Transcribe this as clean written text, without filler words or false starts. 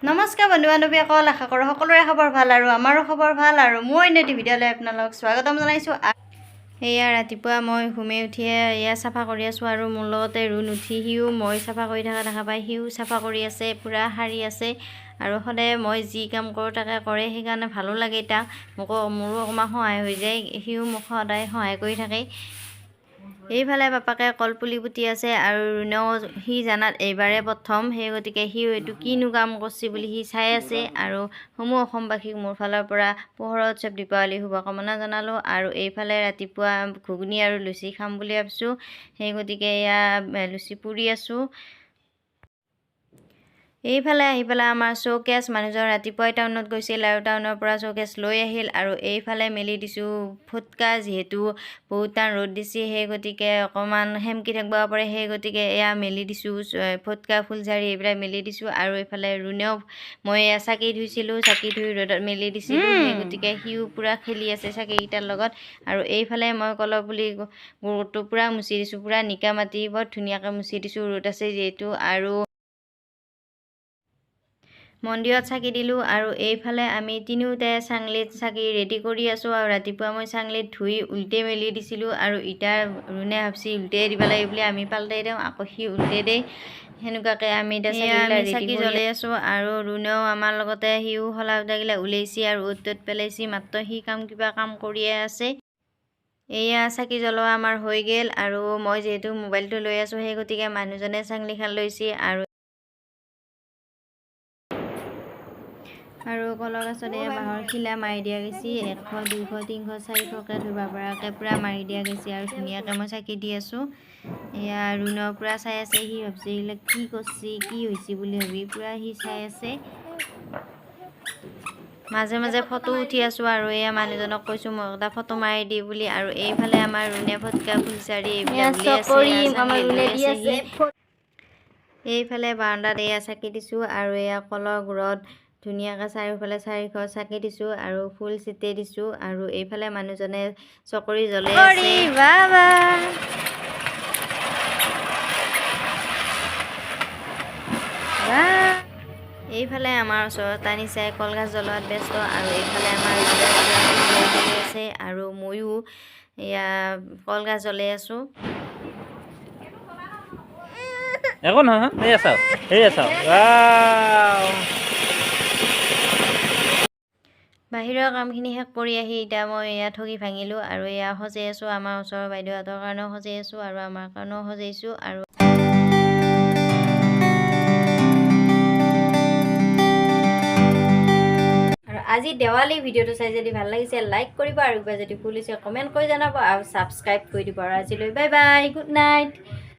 নমস্কাৰ বন্ধু বান্ধৱীসকল, আশা কৰোঁ সকলোৰে খবৰ ভাল আৰু আমাৰো খবৰ ভাল আৰু মই এটি ভিডিঅ'লৈ আপোনালোকক স্বাগতম জনাইছোঁ। এয়া ৰাতিপুৱা মই ঘুমে উঠিয়ে এয়া চাফা কৰি আছোঁ আৰু মোৰ লগতে ৰুণ উঠি সিও মই চাফা কৰি থকা দেখা পাই সিও চাফা কৰি আছে, পূৰা সাৰি আছে আৰু সদায় মই যি কাম কৰোঁ তাকে কৰে, সেইকাৰণে ভালো লাগে তাক। মোৰো অকণমান সহায় হৈ যায়, সিও মোক সদায় সহায় কৰি থাকে। এইফালে পাপাকে কলপুলি পুতি আছে আৰু ৰুণেও সি জানাত এইবাৰে প্ৰথম, সেই গতিকে সিও এইটো কিনো কাম কৰিছে বুলি সি চাই আছে। আৰু সমূহ অসমবাসীক মোৰ ফালৰ পৰা পোহৰ উৎসৱ দীপাৱলী শুভকামনা জনালোঁ। আৰু এইফালে ৰাতিপুৱা ঘুগুনি আৰু লুচি খাম বুলি ভাবিছোঁ, সেই গতিকে এয়া লুচি পুৰি আছোঁ। এইফালে আহি পেলাই আমাৰ শ্ব'কেছ মানুহজন ৰাতিপুৱাই টাউনত গৈছিল আৰু টাউনৰ পৰা শ্ব'কেছ লৈ আহিল আৰু এইফালে মেলি দিছোঁ ফুটকা, যিহেতু বহুত টান ৰ'দ দিছে সেই গতিকে অকণমান সেমকি থাকিব পাৰে, সেই গতিকে এয়া মেলি দিছোঁ ফুটকা, ফুলঝাৰি এইবিলাক মেলি দিছোঁ। আৰু এইফালে ৰুণেও মই এয়া চাকি ধুইছিলোঁ, চাকি ধুই ৰ'দত মেলি দিছিলোঁ, সেই গতিকে সিও পূৰা খেলি আছে চাকিকেইটাৰ লগত। আৰু এইফালে মই কলৰ পুলি গোৰটো পূৰা মুচি দিছোঁ, পূৰা নিকা মাটি বৰ ধুনীয়াকৈ মুচি দিছোঁ, ৰ'দ আছে যিহেতু। আৰু মন্দিৰত চাকি দিলোঁ আৰু এইফালে আমি তিনিওটাই চাংলিত চাকি ৰেডি কৰি আছোঁ। আৰু ৰাতিপুৱা মই চাংলিত ধুই উল্টে মেলি দিছিলোঁ আৰু ইটা ৰুণে ভাবছি উল্টে দিব লাগে বুলি, আমি পাল্টাই দিওঁ আকৌ সি উল্টে দেই, সেনেকুৱাকৈ আমি এতিয়া চাকি জ্বলাই আছোঁ। আৰু ৰুণেও আমাৰ লগতে সিও শলা সূতাগিলা ওলাইছে আৰু অ'ত ত'ত পেলাইছে, মাত্ৰ সি কিবা কাম কৰিয়ে আছে। এয়া চাকি জ্বলোৱা আমাৰ হৈ গ'ল আৰু মই যিহেতু মোবাইলটো লৈ আছোঁ, সেই গতিকে মানুহজনে চাংলিখান লৈছে আৰু কলৰ গছত এয়া বাঁহৰ খিলা মাৰি দিয়া গৈছে, 100, 200, 300, 400কৈ ধৰিব পৰাকৈ পূৰা মাৰি দিয়া গৈছে আৰু ধুনীয়াকৈ মই চাকি দি আছোঁ। এয়া ৰুণৰ পূৰা চাই আছে, সি ভাবছে এইবিলাক কি কৰিছে কি হৈছে বুলি ভাবি পূৰা সি চাই আছে। মাজে মাজে ফটো উঠি আছোঁ আৰু এয়া মানুহজনক কৈছোঁ মোক এটা ফটো মাৰি দি বুলি। আৰু এইফালে আমাৰ ৰুণে ফটকা, ফুলচাৰি এইবিলাক উলিয়াই আছে। এইফালে বাৰান্দাত এয়া চাকি দিছোঁ আৰু এয়া কলৰ গুৰত ধুনীয়াকৈ চাৰিওফালে 4ঘৰ চাকি দিছোঁ আৰু ফুল ছিটাই দিছোঁ। আৰু এইফালে মানুহজনে চকৰি জ্বলাই আছে। এইফালে আমাৰ ওচৰত টানিচাই কলগছ জ্বলোৱাত ব্যস্ত আৰু এইফালে আমাৰ জ্বলাই আছে আৰু ময়ো এয়া কলগছ জ্বলাই আছোঁ। একো নহয়, এই আছা বাহিৰৰ কামখিনি শেষ কৰি আহি এতিয়া মই এয়া ঠগি ভাঙিলোঁ আৰু এয়া সজাই আছোঁ, আমাৰ ওচৰৰ বাইদেউহঁতৰ কাৰণেও সজাই আছোঁ আৰু আমাৰ কাৰণেও সজাইছোঁ। আৰু আজি দেৱালী ভিডিঅ'টো চাই যদি ভাল লাগিছে লাইক কৰিব আৰু কিবা যদি ভুল হৈছে কমেণ্ট কৰি জনাব আৰু ছাবস্ক্ৰাইব কৰি দিব। আৰু আজিলৈ বাই বাই, গুড নাইট।